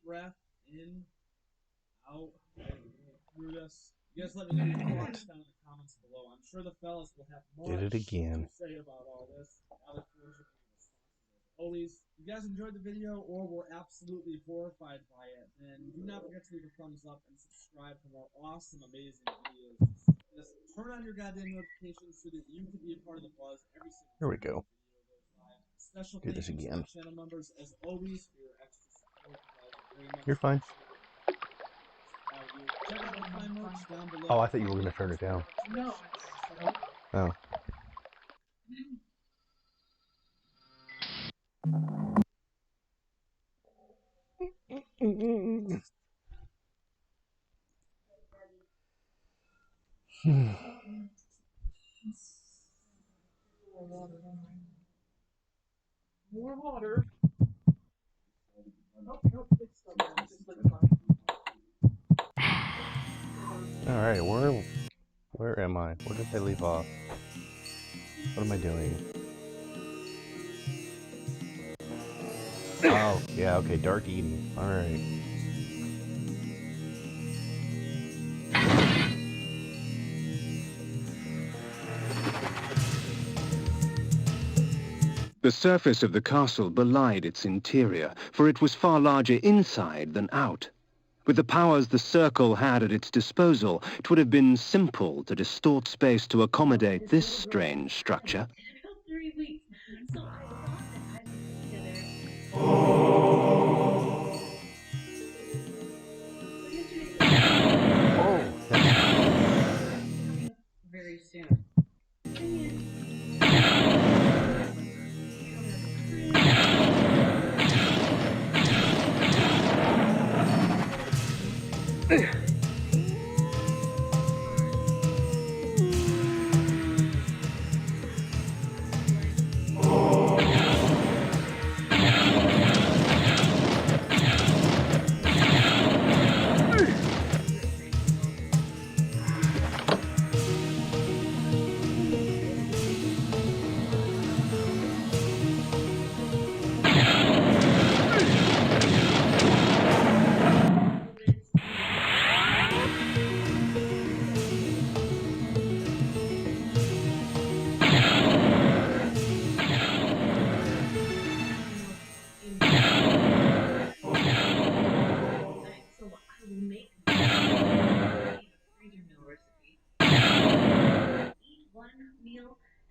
breath in, out, through this. You guys let me know your thoughts down in the comments below. I'm sure the fellas will have more Did it again. to say about all this. I look forward to your responses as always. If you guys enjoyed the video or were absolutely horrified by it, then do not forget to leave a thumbs up and subscribe for more awesome, amazing videos. Just turn on your goddamn notifications so that you can be a part of the buzz every single Here we time go. the video goes live. Special Do thank this you to again. my channel members as always for your extra support. You guys are very much You're fine. Check out my merch down below. Oh, I thought you were going to turn it down. No. Oh. More water. Nope, it's still there. Just lip balm. Alright, where am I? Where did I leave off? What am I doing? Oh, yeah, okay, Dark Eden. Alright. The surface of the castle belied its interior, for it was far larger inside than out. With the powers the Circle had at its disposal, it would have been simple to distort space to accommodate this strange structure. 3 weeks, so I thought that I would be together. Oh, Very soon.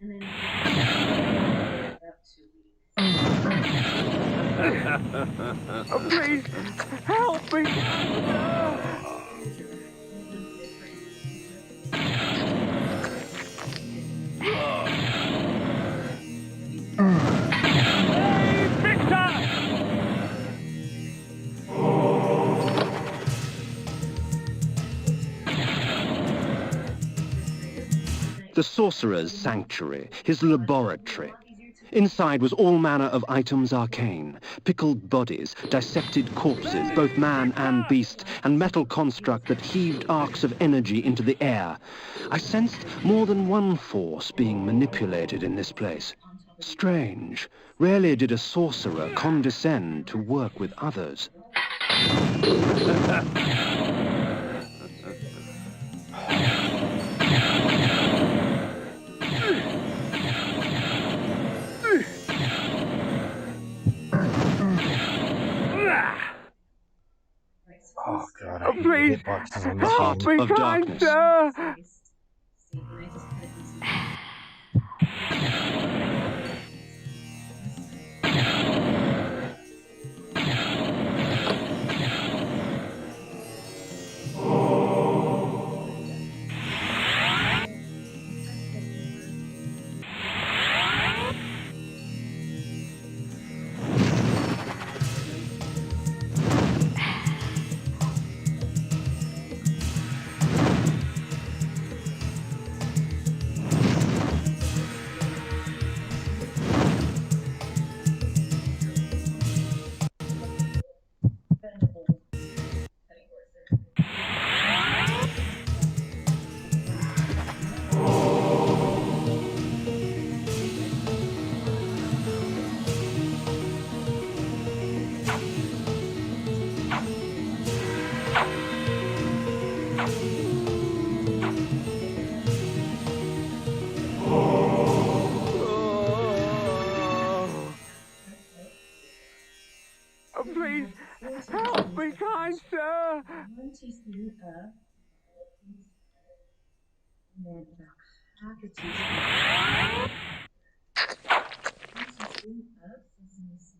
And then about 2 weeks. Oh, please, help me! Hey, Victor! The sorcerer's sanctuary, his laboratory. Inside was all manner of items arcane, pickled bodies, dissected corpses, both man and beast, and metal construct that heaved arcs of energy into the air. I sensed more than one force being manipulated in this place. Strange. Rarely did a sorcerer condescend to work with others. oh God, I Oh, hate please, hitboxes on this help game. me, Of kind darkness. sir! Please, help me, kind sir. 1 teaspoon of and then about half a teaspoon. 1 teaspoon of sesame seeds.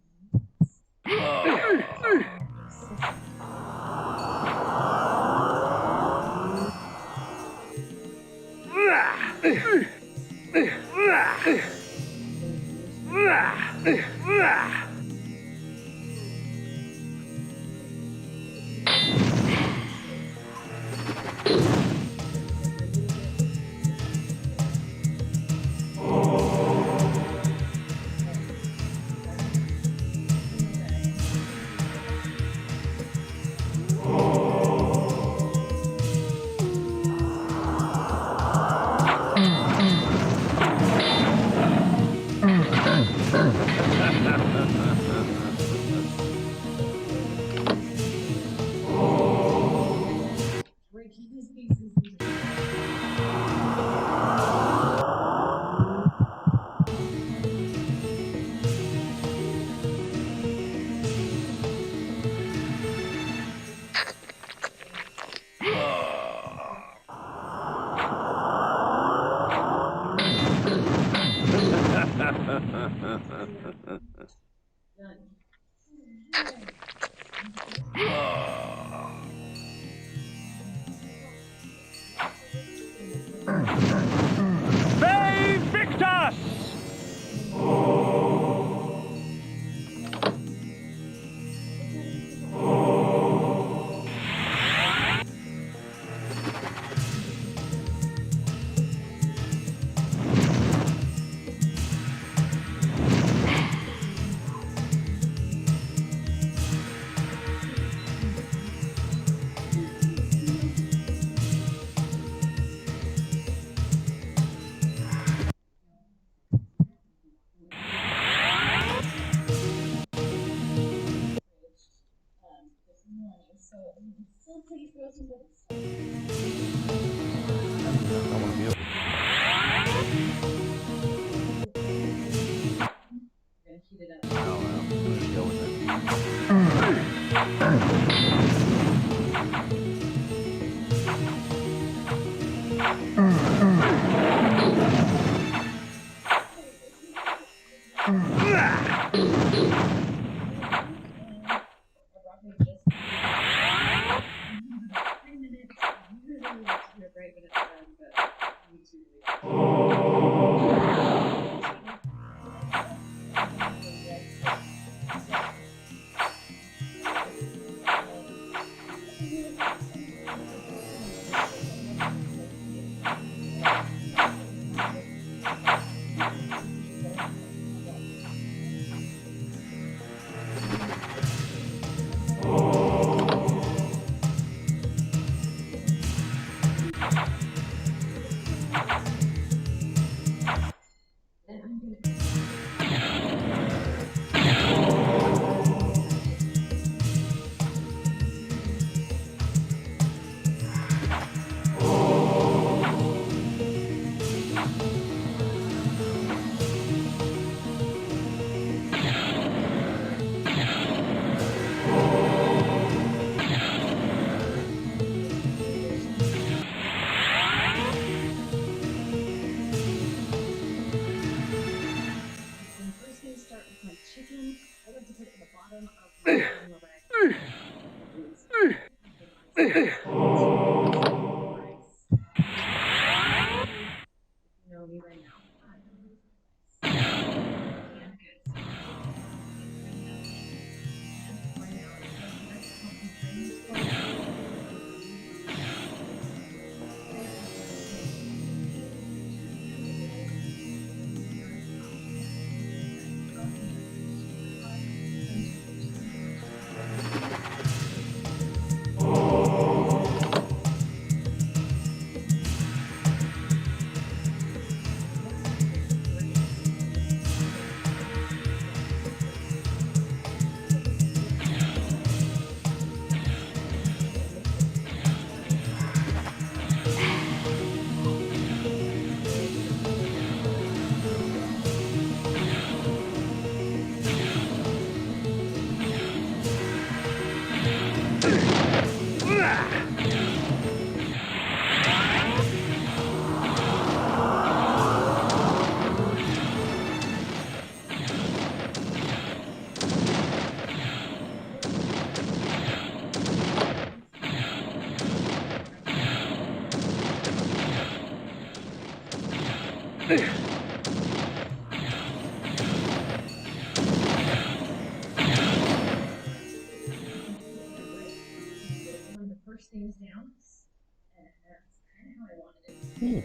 Breaking his pieces into Save Victus! this morning, so it's still pretty frozen, but it's I want to be able gonna heat it up. I don't know. I'm gonna deal with it. Roughly just 3 minutes. Usually like to do it right when it's done, but I need to One of the first things down, and that's kind of how I wanted it.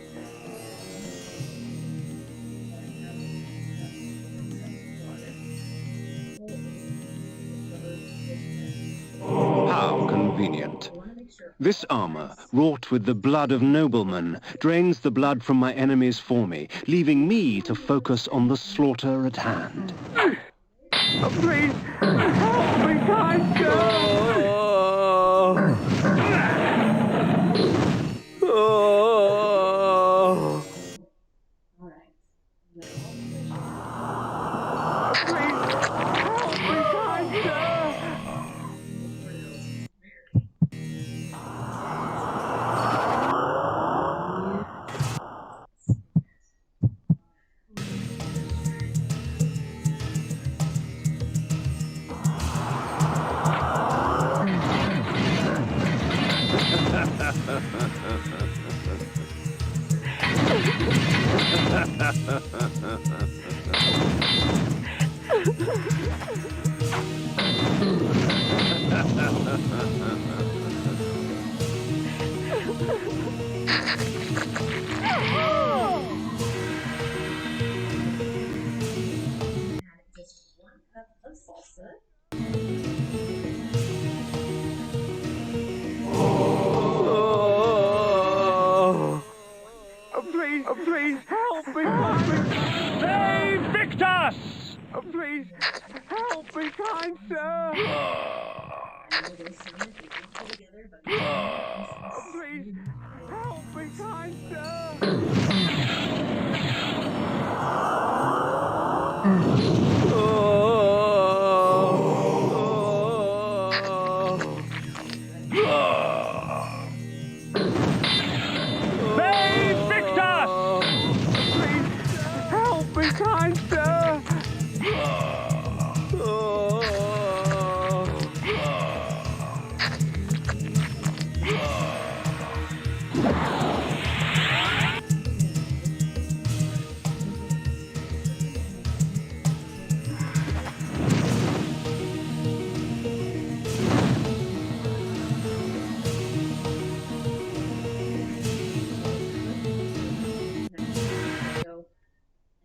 How convenient. This armor, wrought with the blood of noblemen, drains the blood from my enemies for me, leaving me to focus on the slaughter at hand. Please, help me, kind sir! Just 1 cup of salsa. Please, help me, Save Victus! Please, help me, kind sir! Please, help me, kind sir! Save Victus! Please, help me, kind sir!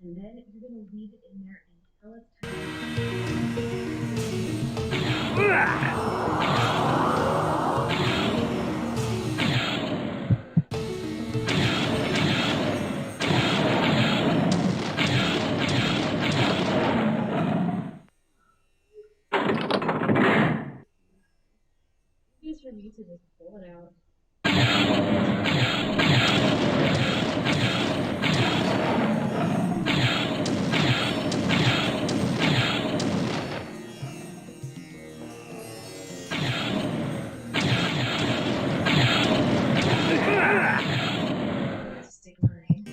And then you're going to leave it in there until it's time. Just for me to just pull it out. Stick mine.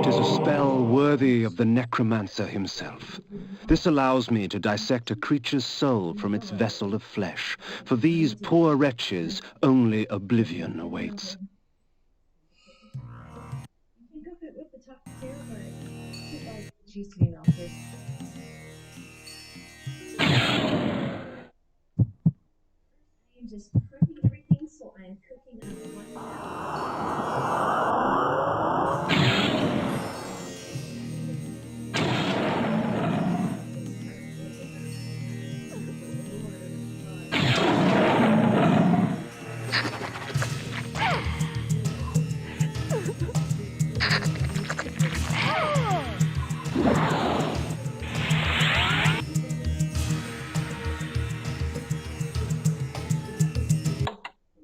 Tis a spell worthy of the necromancer himself. This allows me to dissect a creature's soul from its vessel of flesh. For these poor wretches, only oblivion awaits. You can cook it with the top too, but like cheese to be melted. I'm just prepping everything so I'm cooking on one side.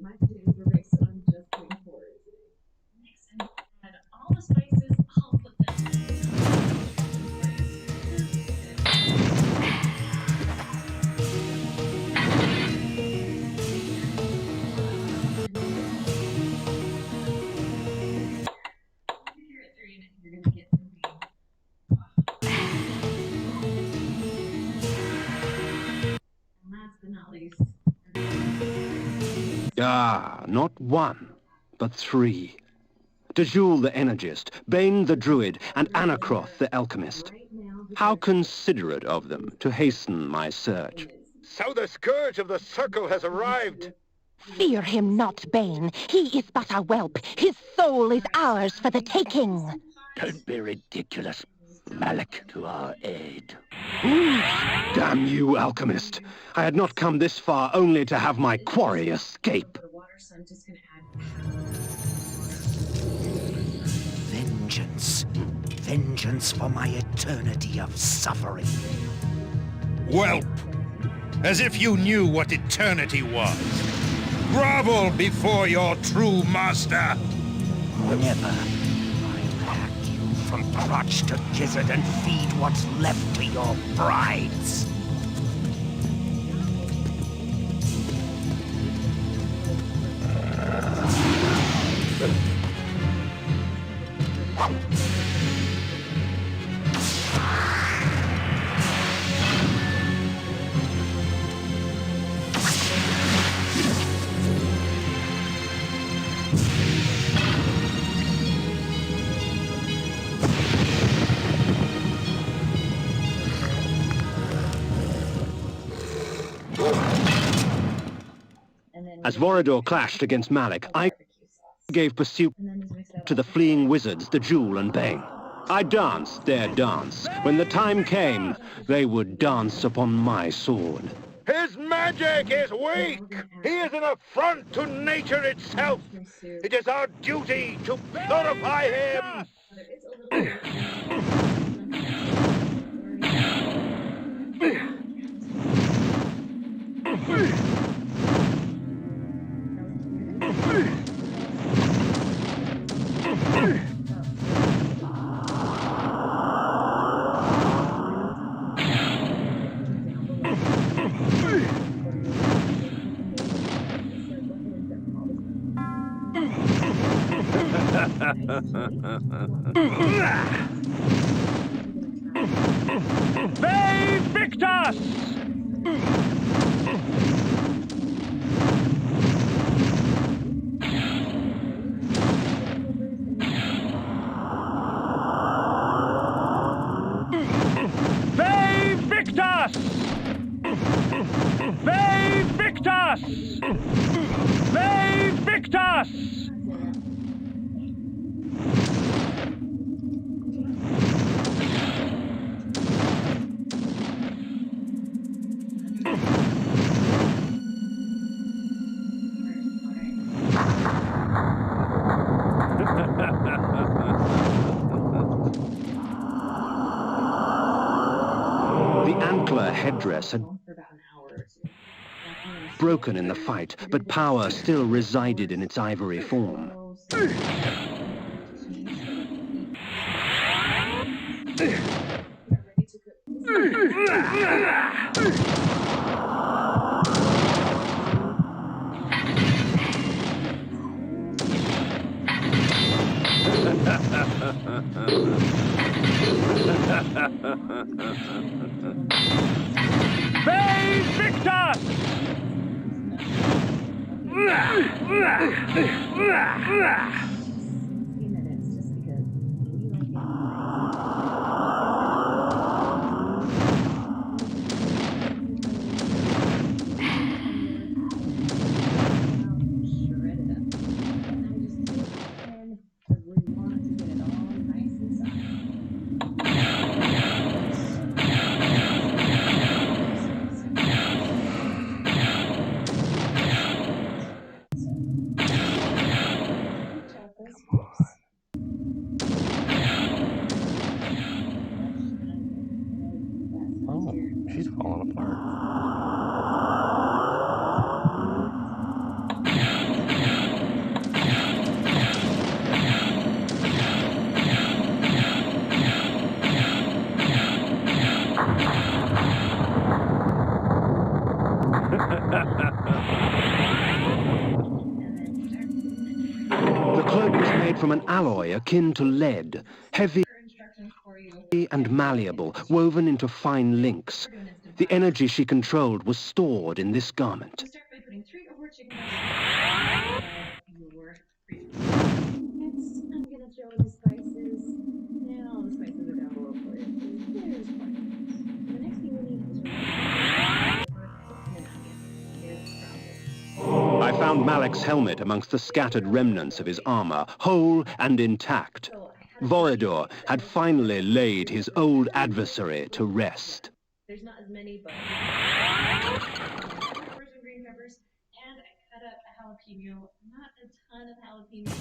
My potatoes were very personalities. Ah, not one, but three. Dejul the Energist, Bane the Druid, and Anacroth the Alchemist. Right now, How considerate of them to hasten my search. So the Scourge of the Circle has arrived. Fear him not, Bane. He is but a whelp. His soul is ours for the taking. Don't be ridiculous. Malik to our aid. Damn you, Alchemist. I had not come this far only to have my quarry escape. for the water, so I'm just gonna add. Vengeance. Vengeance for my eternity of suffering. Whelp! As if you knew what eternity was. Grovel before your true master! Never. I'll hack you from crotch to gizzard and feed what's left to your brides. As Vorador clashed against Malik, I gave pursuit to the fleeing wizards, Dejul and Bane. I danced their dance. When the time came, they would dance upon my sword. His magic is weak! He is an affront to nature itself! It is our duty to purify him! Ve Victus! Ve Victus! Ve Victus! Ve Victus! The antler headdress had broken in the fight, but power still resided in its ivory form. Ve Victus! Oh, she's falling apart. The cloak was made from an alloy akin to lead, heavy and malleable, woven into fine links. The energy she controlled was stored in this garment. We start by putting 3 or 4 chicken breasts in your Next, I'm gonna throw in the spices. And all the spices are down below for you. There's plenty. The next thing we need is pepper and an onion. Here's the problem. I found Malek's helmet amongst the scattered remnants of his armor, whole and intact. Vorador had finally laid his old adversary to rest. There's not as many, but peppers and green peppers, and I cut up a jalapeno. Not a ton of jalapeno.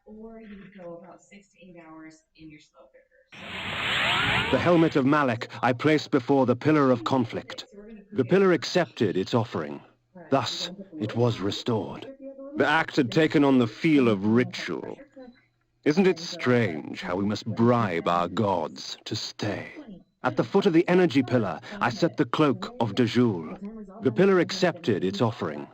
Or you would go about 6 to 8 hours in your slow cooker. The helmet of Malek I placed before the pillar of conflict. The pillar accepted its offering. Thus, it was restored. The act had taken on the feel of ritual. Isn't it strange how we must bribe our gods to stay? At the foot of the energy pillar, I set the cloak of Dajul. The pillar accepted its offering.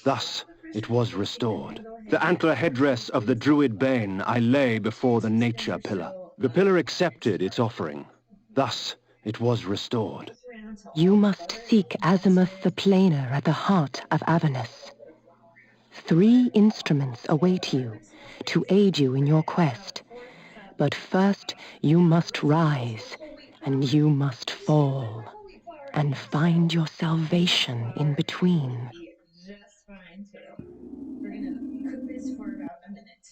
Thus, it was restored. The antler headdress of the druid Bane I lay before the nature pillar. The pillar accepted its offering. Thus, it was restored. You must seek Azimuth the Planer at the heart of Avernus. 3 instruments await you to aid you in your quest. But first, you must rise, and you must fall, and find your salvation in between. Just fine, too. We're gonna cook this for about a minute.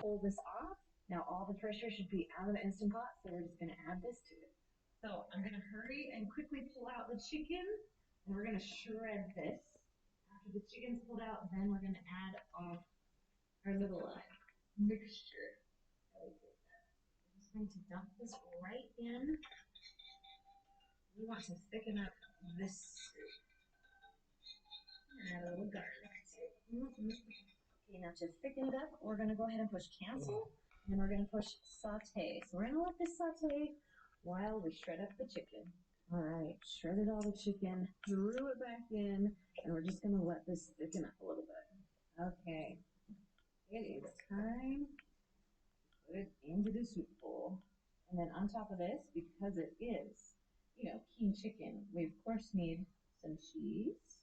Pull this off. Now all the pressure should be out of the Instant Pot, so we're just gonna add this to it. So I'm gonna hurry and quickly pull out the chicken, and we're gonna shred this. After the chicken's pulled out, then we're gonna add our little mixture. I'm just going to dump this right in. We want to thicken up this soup. Add a little garlic too. Okay, now to thicken it up, we're going to go ahead and push cancel, and then we're going to push saute. So we're going to let this saute while we shred up the chicken. All right, shredded all the chicken, threw it back in, and we're just going to let this thicken up a little bit. Okay, it is time to put it into the soup bowl. And then on top of this, because it is, Kain chicken, we of course need some cheese.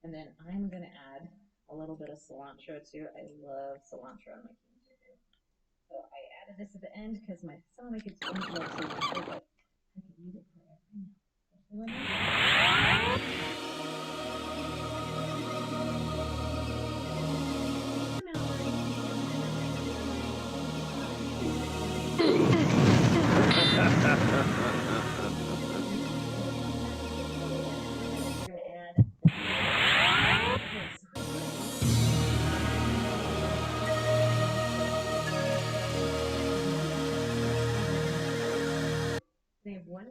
And then I'm going to add a little bit of cilantro too. I love cilantro on my Kain chicken. So I added this at the end because my stomach is going to love cilantro, but I could eat it forever now. They have one.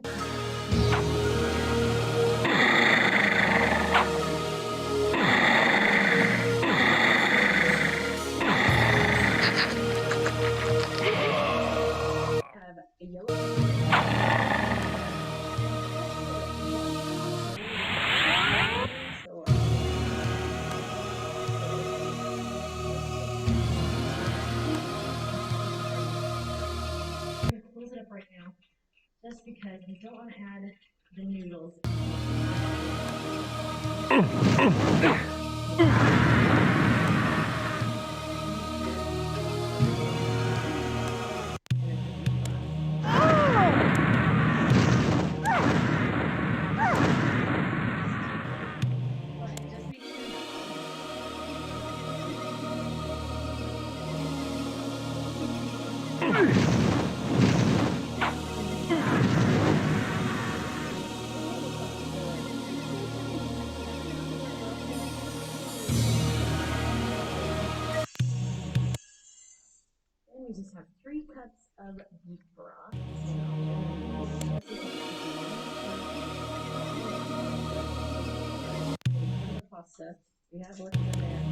Have a yellow. Close it up right now, just because we don't want to add the noodles. of beef broth. The pasta. We have what's in there.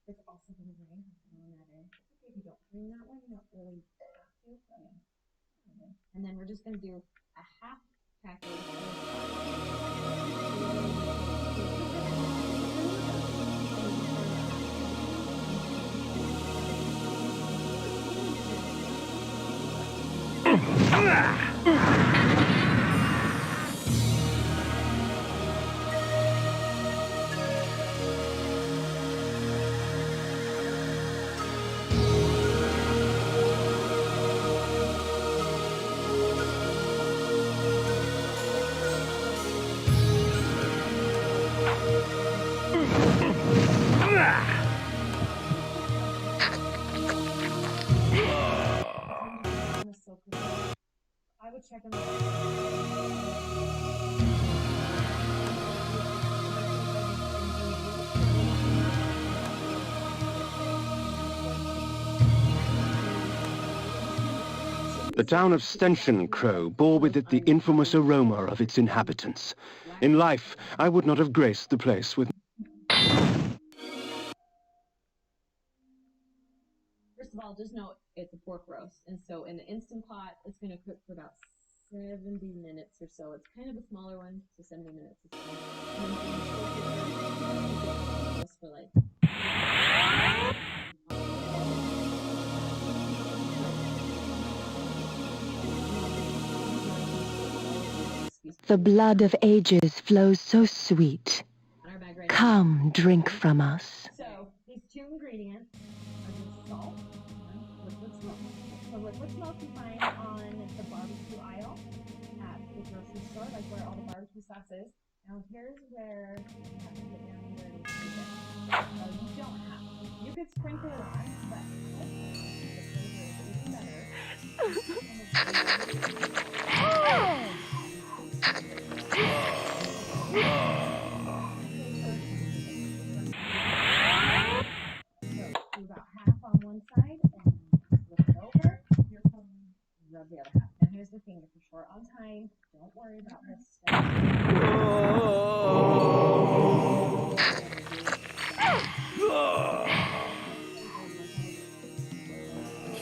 It's also going to bring on that in. If you don't bring that one, you don't really have to. But yeah. And then we're just going to do a half package I would check them The town of Stenchen Crow bore with it the infamous aroma of its inhabitants. In life, I would not have graced the place with... First of all, just know it's a pork roast, and so in the Instant Pot, it's going to cook for about 70 minutes or so. It's kind of a smaller one, so 70 minutes is fine. For like... The blood of ages flows so sweet. Come, drink from us. So, these two ingredients are just salt and liquid smoke. So liquid smoke you find on the barbecue aisle at the grocery store, like where all the barbecue sauce is. Now here's where you have to get down and dirty. You don't have to. You could sprinkle it on, but the flavor is even better. Do about half on one side and flip it over. Rub the other half. And here's the thing, if you're short on time, don't worry about this stuff.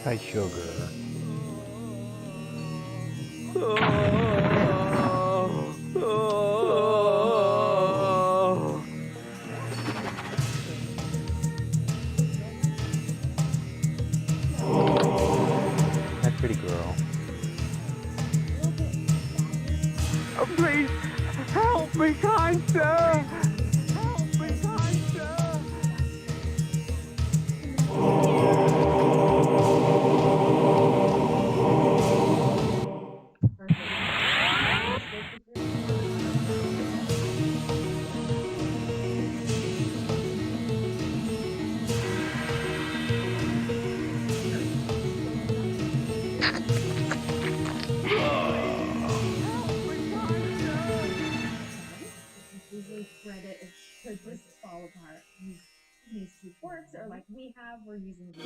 Chai sugar. That pretty girl. Oh, please, help me, kind sir! Help me, kind sir! Spread it, it could just fall apart. These two forks are like we have, we're using these.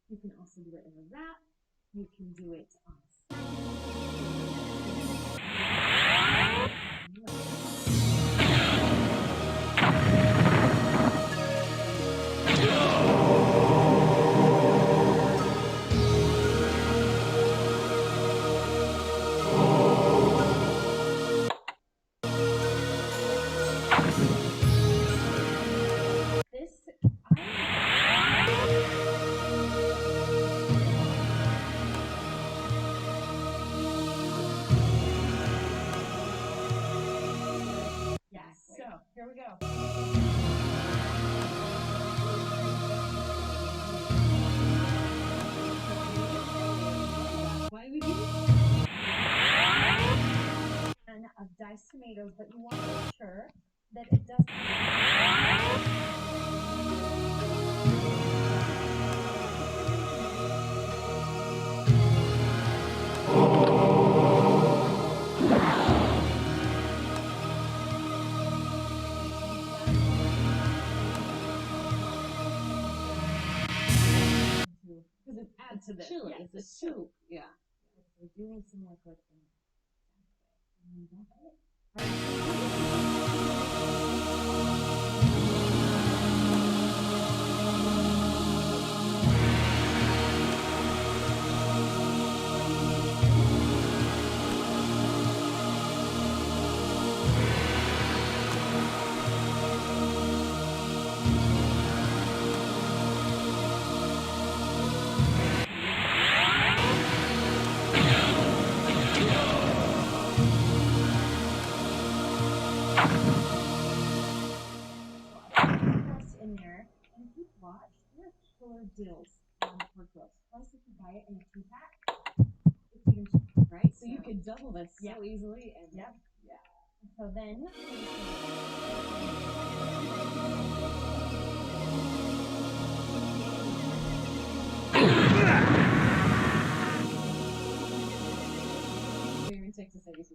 You can also do it in a wrap. You can do it on So, here we go. Why do we do and of diced tomatoes, but you want to make sure that it doesn't. Because it adds to the chili. Yeah, it's a soup. Yeah. We're doing some liquid in there. And if you watch, there are killer deals on pork roast. Plus, if you buy it in a 2-pack, it's even cheaper, right? So you could double this so easily. And yeah. So then. We're in Texas, I guess.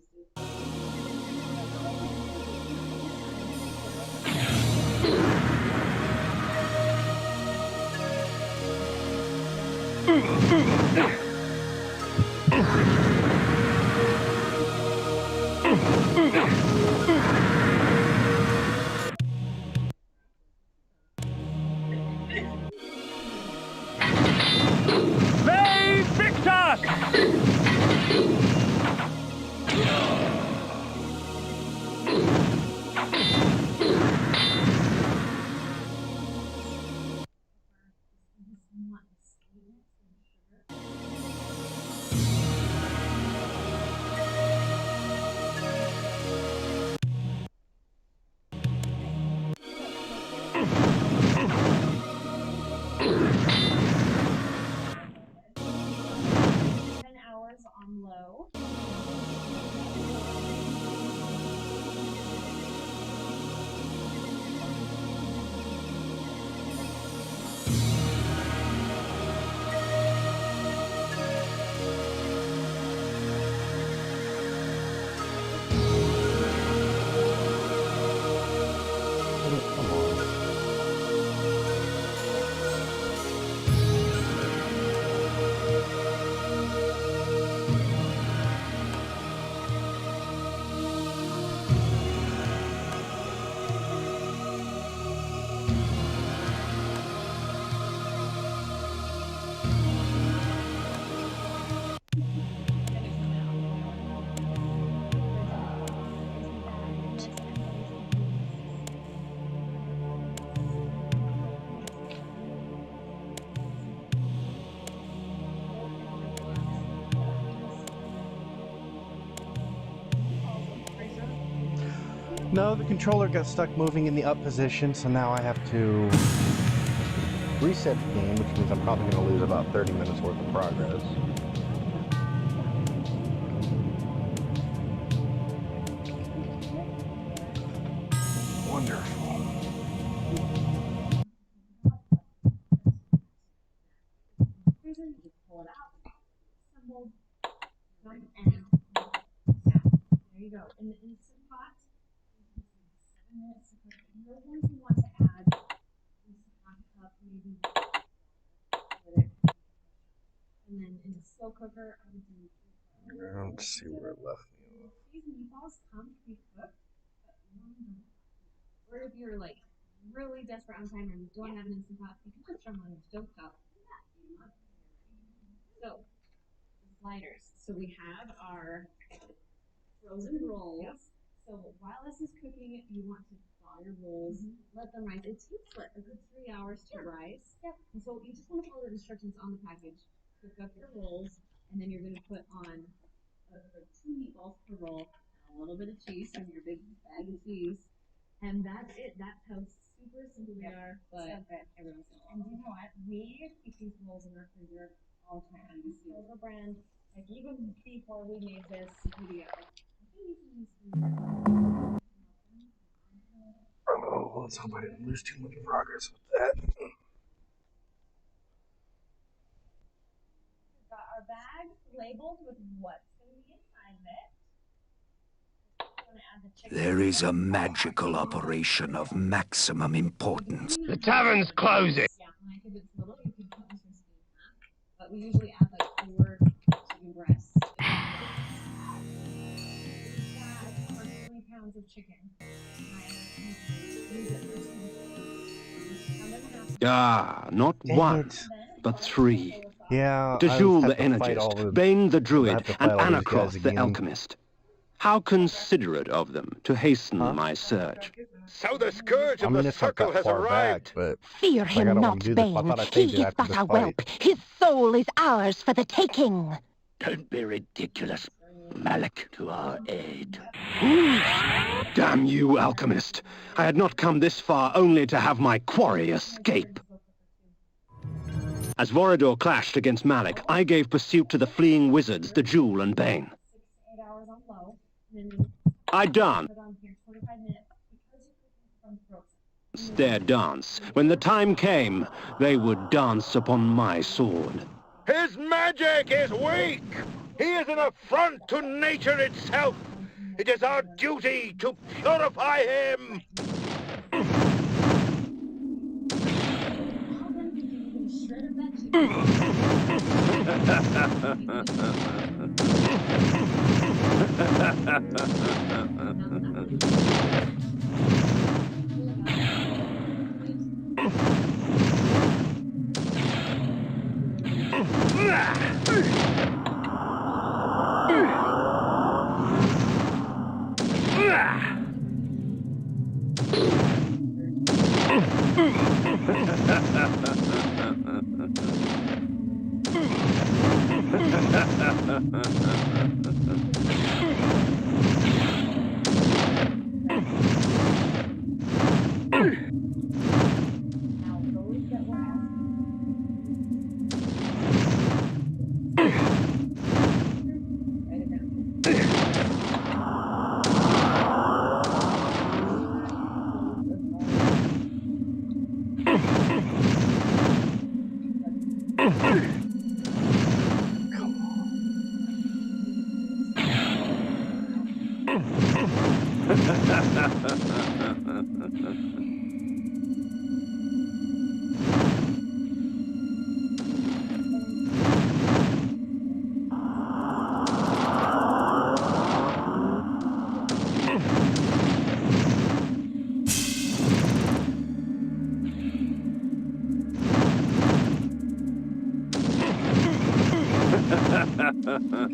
They picked us! On low. No, the controller got stuck moving in the up position, so now I have to reset the game, which means I'm probably going to lose about 30 minutes worth of progress. Wonderful. You pull it out, assembled, and yeah, there you go. And it's hot. 7 minutes to cook. You're going to want to add just a half cup, maybe, and then in a slow slow cooker, I would do. Let's see where it left me. These meatballs come pre-cooked, but or if you're like really desperate on time and you don't have an instant pot, you can put some on your stove top. So, sliders. So we have our frozen rolls. Yep. So while this is cooking, you want to thaw your rolls, let them rise. It takes like a good 3 hours to rise. Yep. And so you just want to follow the instructions on the package. Cook up your rolls, and then you're going to put on like 2 meatballs per roll, a little bit of cheese from your big bag of cheese, and that's it. That's how super simple they are, but so good. Everyone's so awesome. And you know what? We keep these rolls in our freezer all the time. Silver brand, like even before we made this video. Oh, let's hope I didn't lose too much progress with that. We've got our bags labeled with what's going to be inside of it. There is a magical operation of maximum importance. The tavern's closing. Yeah, like if it's little, you can cut this recipe in half. But we usually add like 4 chicken breasts. Our 3 pounds of chicken. Ah, not Dang one, it. but 3. Yeah, Dejul the Energist, Bane the Druid, and Anacroth the Alchemist. How considerate of them to hasten my search. So the scourge of the it's not circle that has far arrived. back, but Fear I him don't not, want to do this. I Bane. thought I He saved it is after but this a fight. whelp. His soul is ours for the taking. Don't be ridiculous. Malik to our aid. Damn you, Alchemist. I had not come this far only to have my quarry escape. As Vorador clashed against Malik, I gave pursuit to the fleeing wizards, Dejul and Bane. 6 to 8 hours on low. I danced their dance. When the time came, they would dance upon my sword. His magic is weak. He is an affront to nature itself. It is our duty to purify him.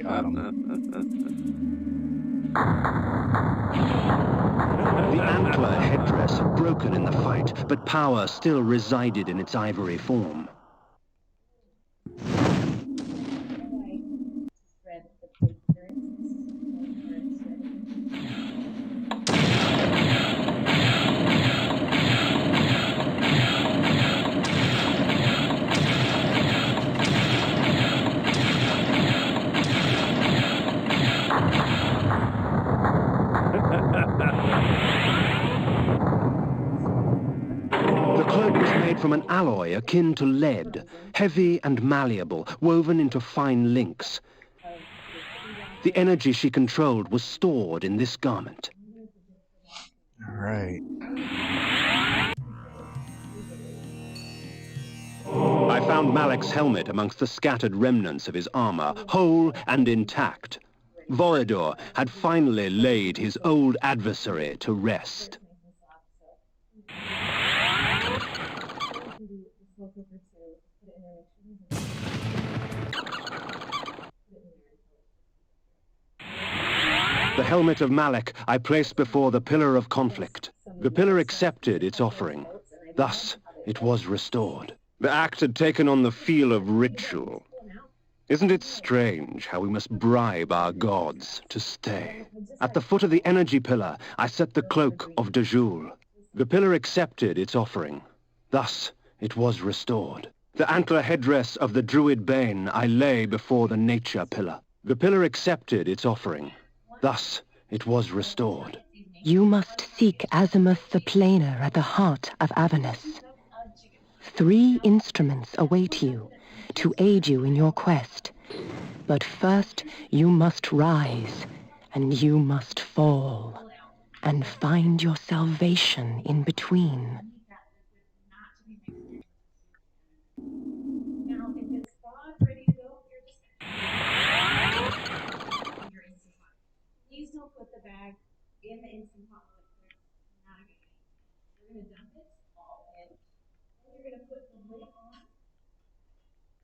Got him. The antler headdress had broken in the fight, but power still resided in its ivory form. The cloak was made from an alloy akin to lead, heavy and malleable, woven into fine links. The energy she controlled was stored in this garment. All right. I found found Malek's helmet amongst the scattered remnants of his armor, whole and intact. Vorador had finally laid his old adversary to rest. The helmet of Malek I placed before the Pillar of Conflict. The pillar accepted its offering. Thus, it was restored. The act had taken on the feel of ritual. Isn't it strange how we must bribe our gods to stay? At the foot of the energy pillar, I set the cloak of Dajul. The pillar accepted its offering. Thus, it was restored. The antler headdress of the druid Bane I lay before the nature pillar. The pillar accepted its offering. Thus, it was restored. You must seek Azimuth the Planer at the heart of Avernus. 3 instruments await you to aid you in your quest. But first, you must rise, and you must fall, and find your salvation in between. Now, if it's thawed, ready to go, you're just your instant pot. Please don't put the bag in the instant pot. Not a good thing. You're going to dump it all in. Then you're going to put the lid on.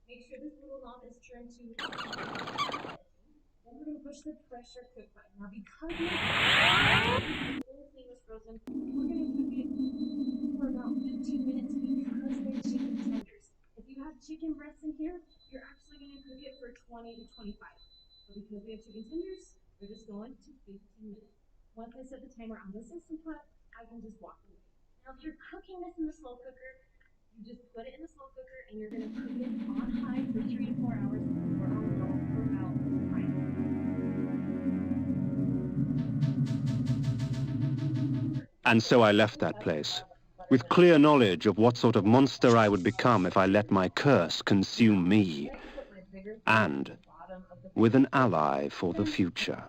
Make sure this little knob is turned to. Then we're going to push the pressure cook button. Now, because the whole thing was frozen, we're going to cook it for about 15 minutes because they're chicken tenders. If you have chicken breasts in here, you're actually going to cook it for 20 to 25. But because we have chicken tenders, we're just going to 15 minutes. Once I set the timer on this instant pot, I can just walk away. Now, if you're cooking this in the slow cooker, you just put it in the slow cooker and you're going to cook it on high for 3 to 4 hours or on low for about 5 hours. And so I left that place, with clear knowledge of what sort of monster I would become if I let my curse consume me, and with an ally for the future.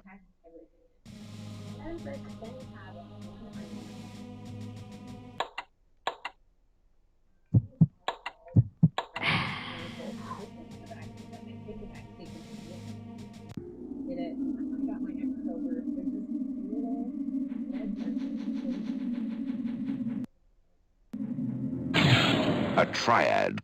A triad.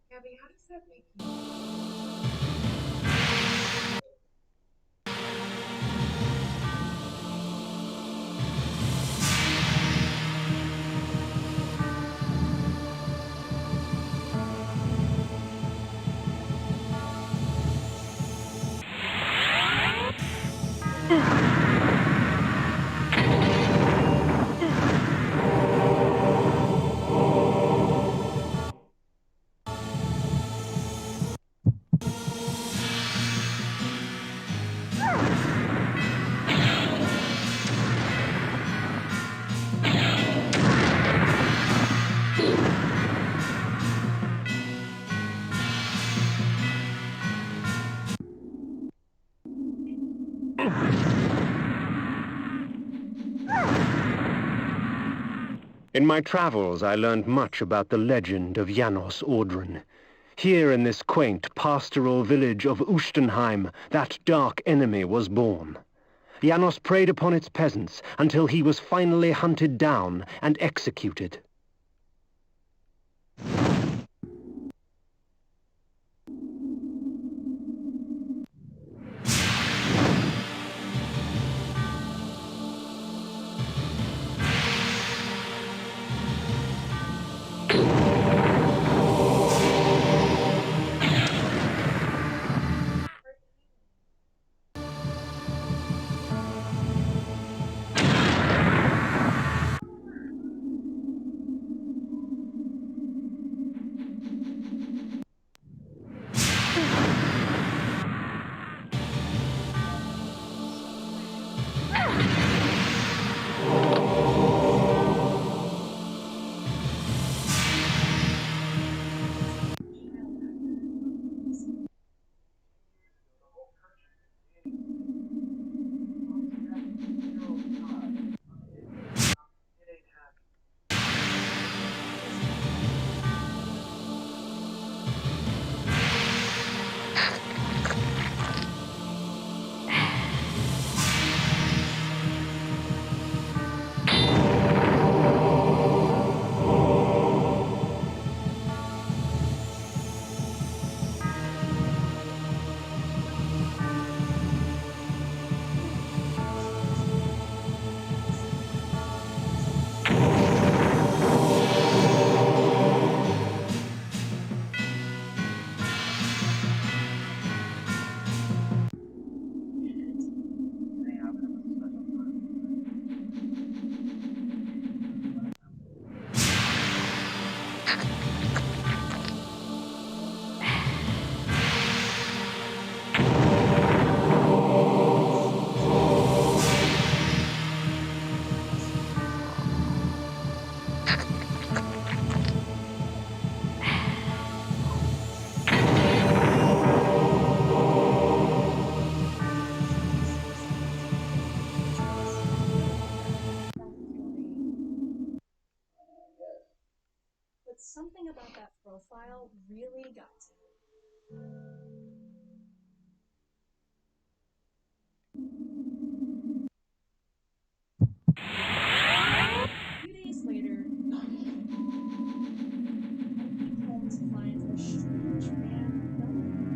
Gabby, how does that make you? In my travels, I learned much about the legend of Janos Audron. Here in this quaint pastoral village of Ustenheim, that dark enemy was born. Janos preyed upon its peasants until he was finally hunted down and executed. something about that profile really got to me. A few days later, I came home to find a strange man filming me.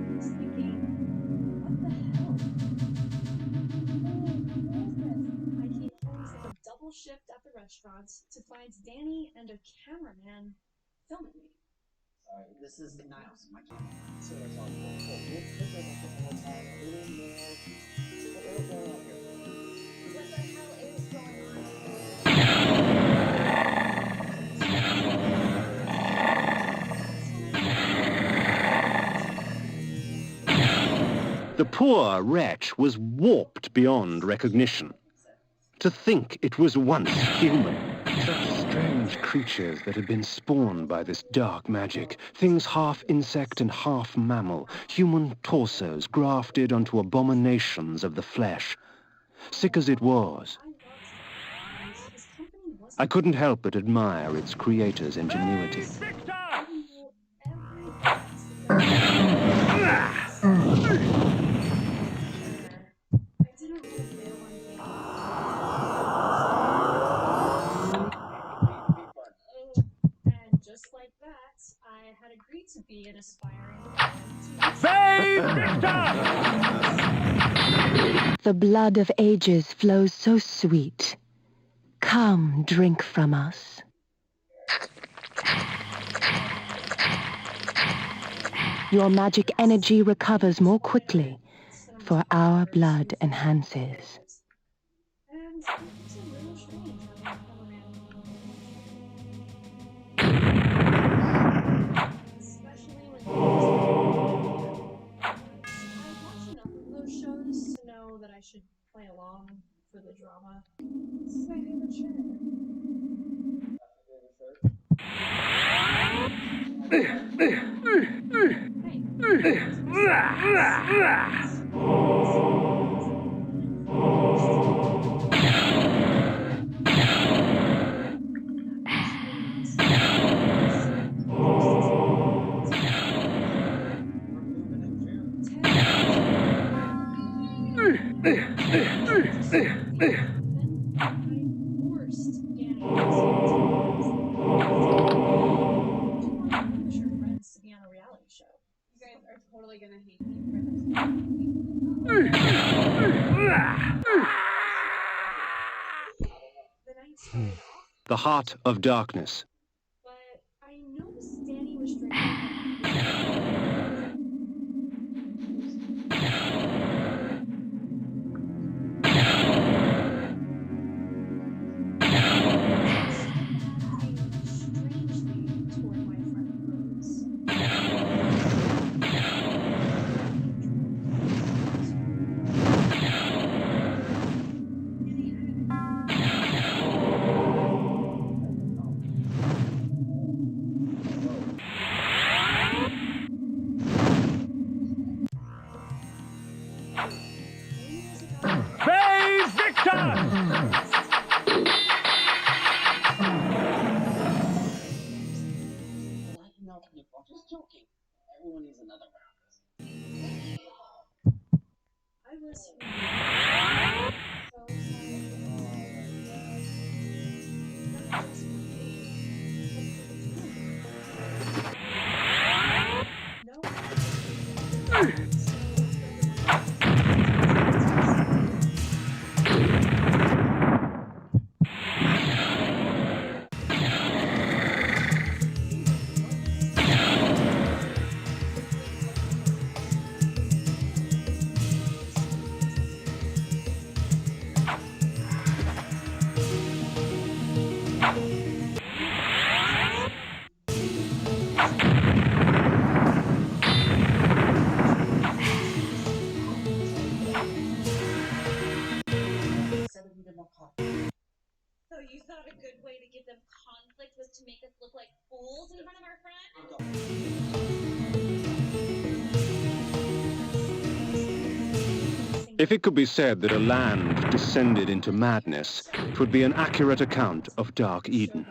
I was thinking, what the hell? What is this? I came home from a double shift at the restaurant to find Danny and a cameraman filming me. Sorry, this is Niles, my camera. So it's all cool. So we'll take a look at a little more. What's going on here? What the hell is going on? The poor wretch was warped beyond recognition. To think it was once human. Such strange creatures that had been spawned by this dark magic. Things half insect and half mammal. Human torsos grafted onto abominations of the flesh. Sick as it was, I couldn't help but admire its creator's ingenuity. And just like that, I had agreed to be an aspiring The blood of ages flows so sweet. Come, drink from us. Your magic energy recovers more quickly, for our blood enhances. and it's a little strange how the cameraman especially when I watch enough of those shows to know that I should play along for the drama. This is my favorite shirt. Totally gonna hate me for this. The heart of darkness. But I noticed Danny was drinking. I'm just joking. Everyone needs another round. I was so sorry. Not just for me, but for the team. So you thought a good way to give them conflict was to make us look like fools in front of our friends? If it could be said that a land descended into madness, it would be an accurate account of Dark Eden.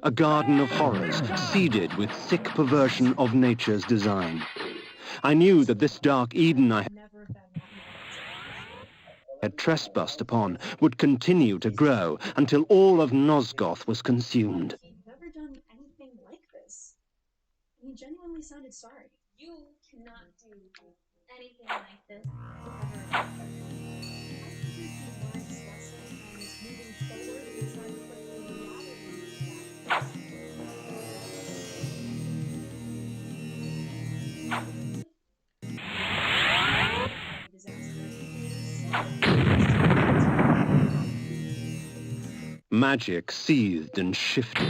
A garden of horrors, seeded with sick perversion of nature's design. I knew that this dark Eden I had trespassed upon would continue to grow until all of Nosgoth was consumed. He'd never done anything like this. He genuinely sounded sorry. You cannot do anything like this ever. I figured he learned his lesson and is moving forward and trying to put the reality back. Magic seethed and shifted.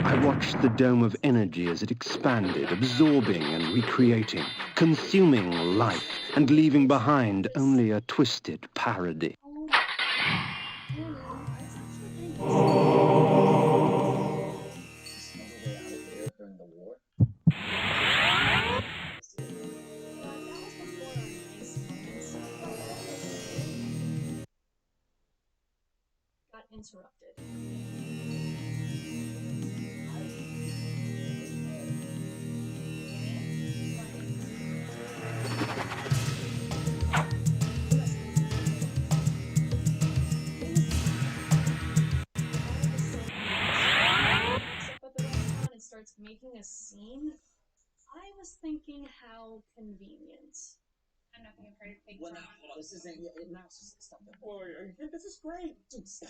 I watched the dome of energy as it expanded, absorbing and recreating, consuming life and leaving behind only a twisted parody. Got interrupted. And starts making a scene. I was thinking how convenient. I'm not being afraid of pigs. Well, no, this isn't. Now it's just stop it. Boy, this is great. Dude, stop.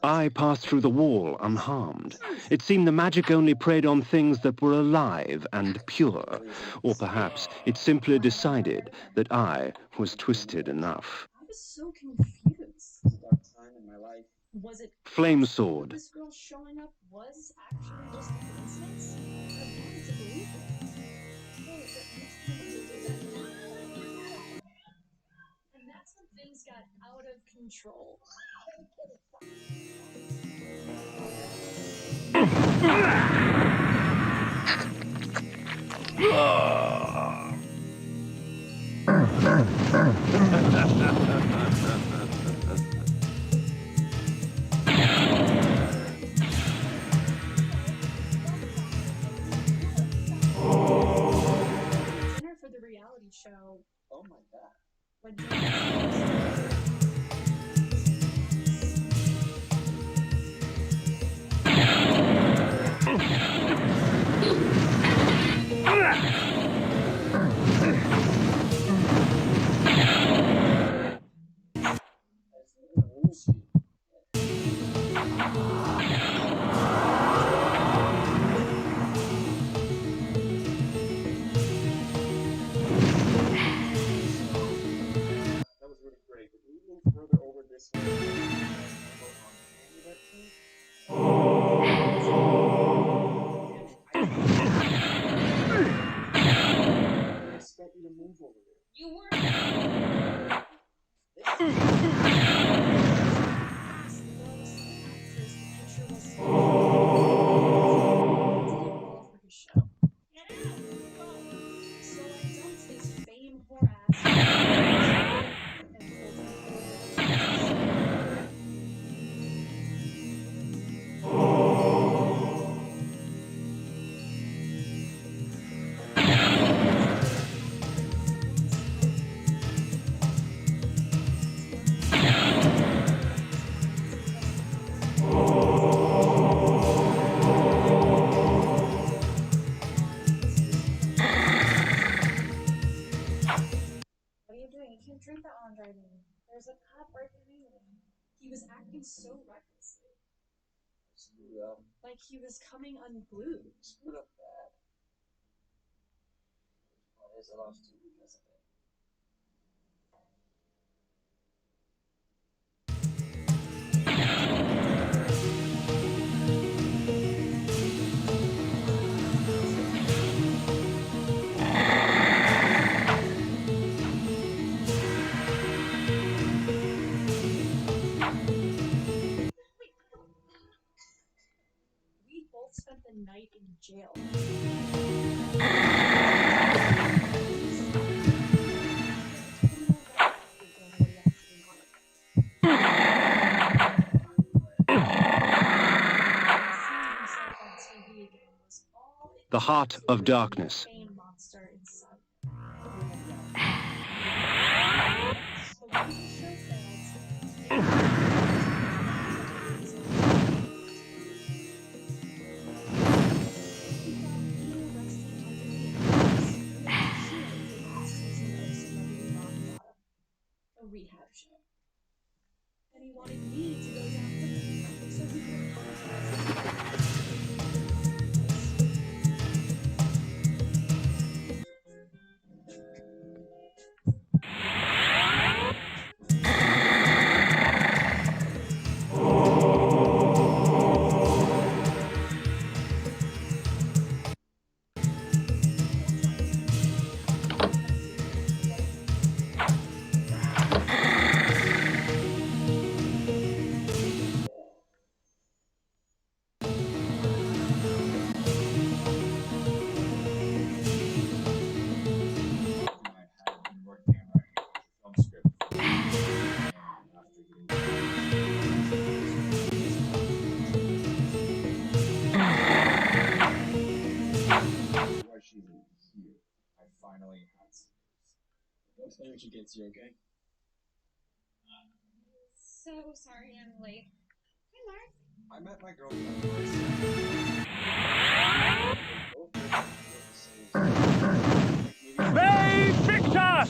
I passed through the wall unharmed. It seemed the magic only preyed on things that were alive and pure. Or perhaps it simply decided that I was twisted enough. I was so confused. It's a dark time in my life. Was it Flame sword. this girl showing up was actually just a coincidence? I wanted to believe it. And that's when things got out of control. Dinner for the reality show. Oh my god. When That was really great. If we move further over this way, I expect you to move over there. You were. So I dumped his fame whore ass and pulled him What are you doing? You can't drink that while I'm driving. There's a cop right behind you. He was acting so recklessly. Screwed up. Like he was coming unglued. Screwed up bad. Well, there's a lot to do because of it. We both spent the night in jail. heart of darkness. Kain monster inside. A rehab show. And he wanted me to go down with him so he could apologize. Finally had some. Don't tell me what you get, you okay? So sorry I'm late. Hi, Mark. I met my girlfriend first. They fix us!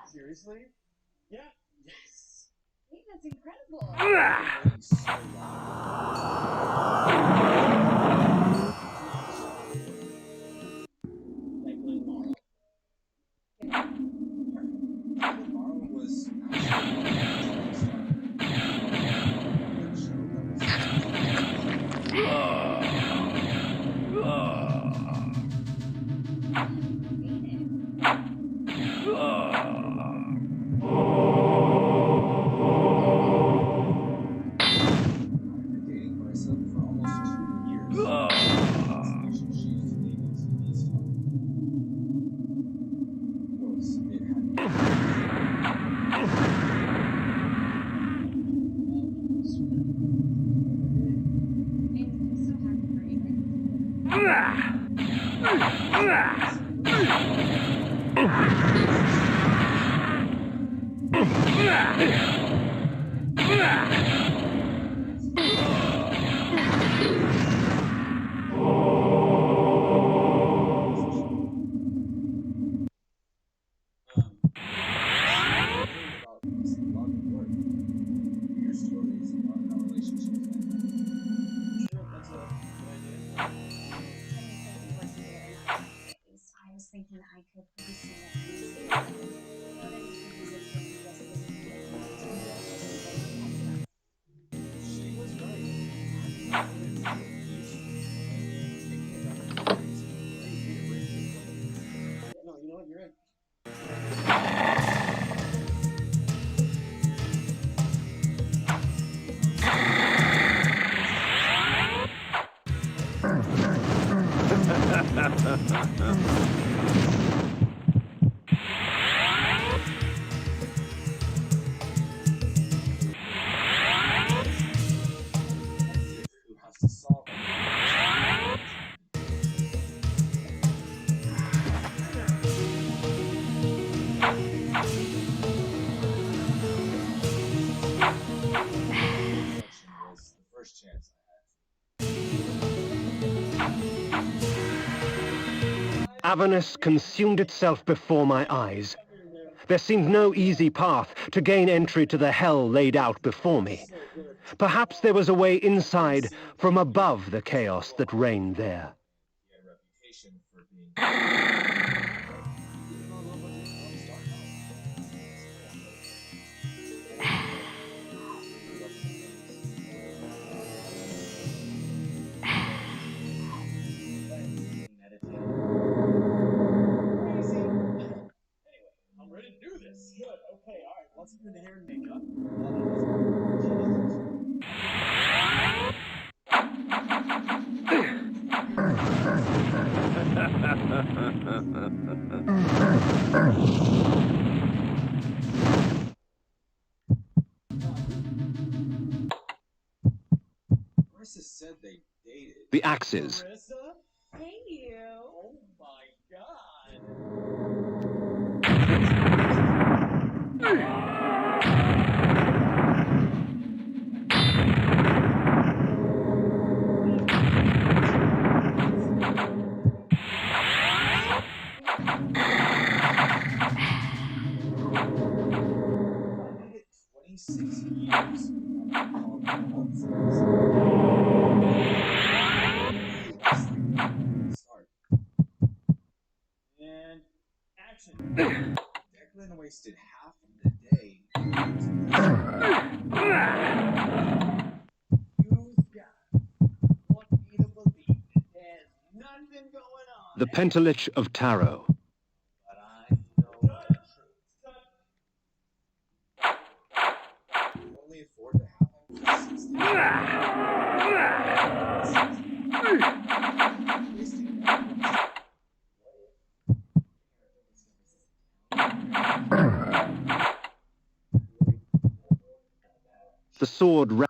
Seriously? Yeah. Yes. Hey, that's incredible. Thinking I could produce it. She was right. No, you know what? You're in. Who has to solve it? Was the first chance I had. Avernus consumed itself before my eyes. There seemed no easy path to gain entry to the hell laid out before me. Perhaps there was a way inside from above the chaos that reigned there. He had a reputation for being... I'm ready to do this. Good. Okay. All right. Let's do the hair and makeup. The axes. Marissa? Hey, you. Oh my god. I made it 26 years without calling nonsense. Start. And action. Declan wasted half of the day. You've got want me to believe there's nothing going on. The Pentalich of Tarot. But I know the truth. You only afford to have him for 60 The sword. I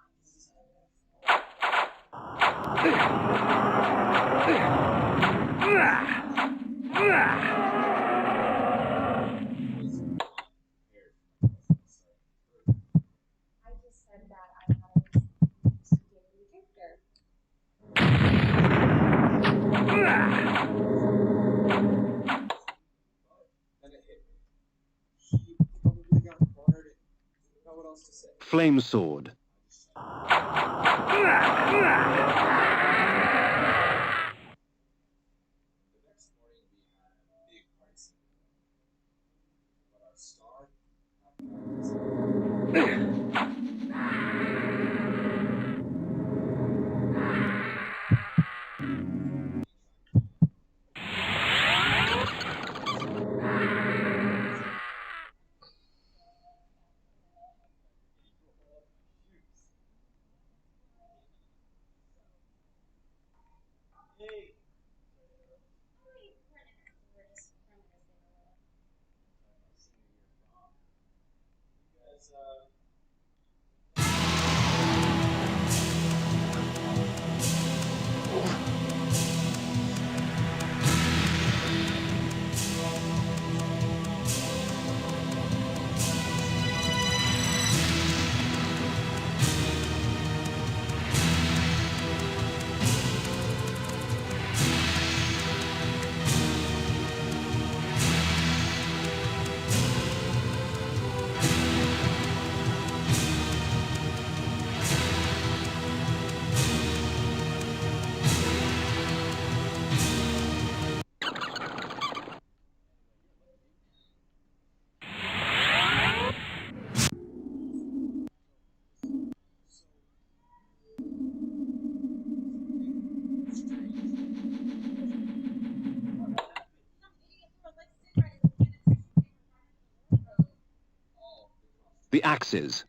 just said that I had a character. Then it hit me. She probably got cornered and didn't know what else to say. Flame sword. The next morning we had a big party scene. But our star The axes.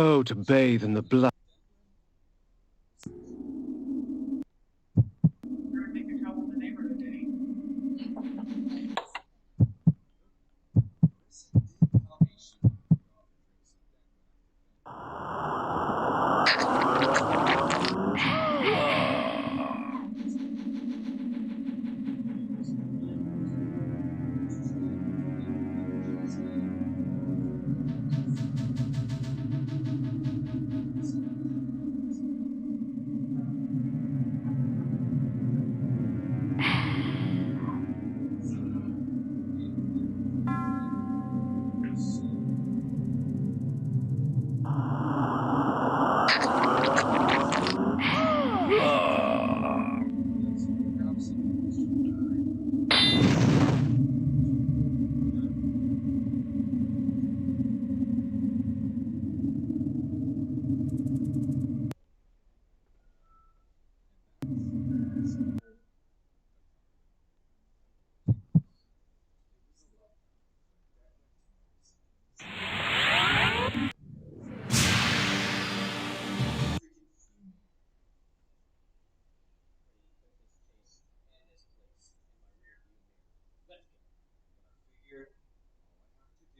Oh, to bathe in the blood.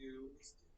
to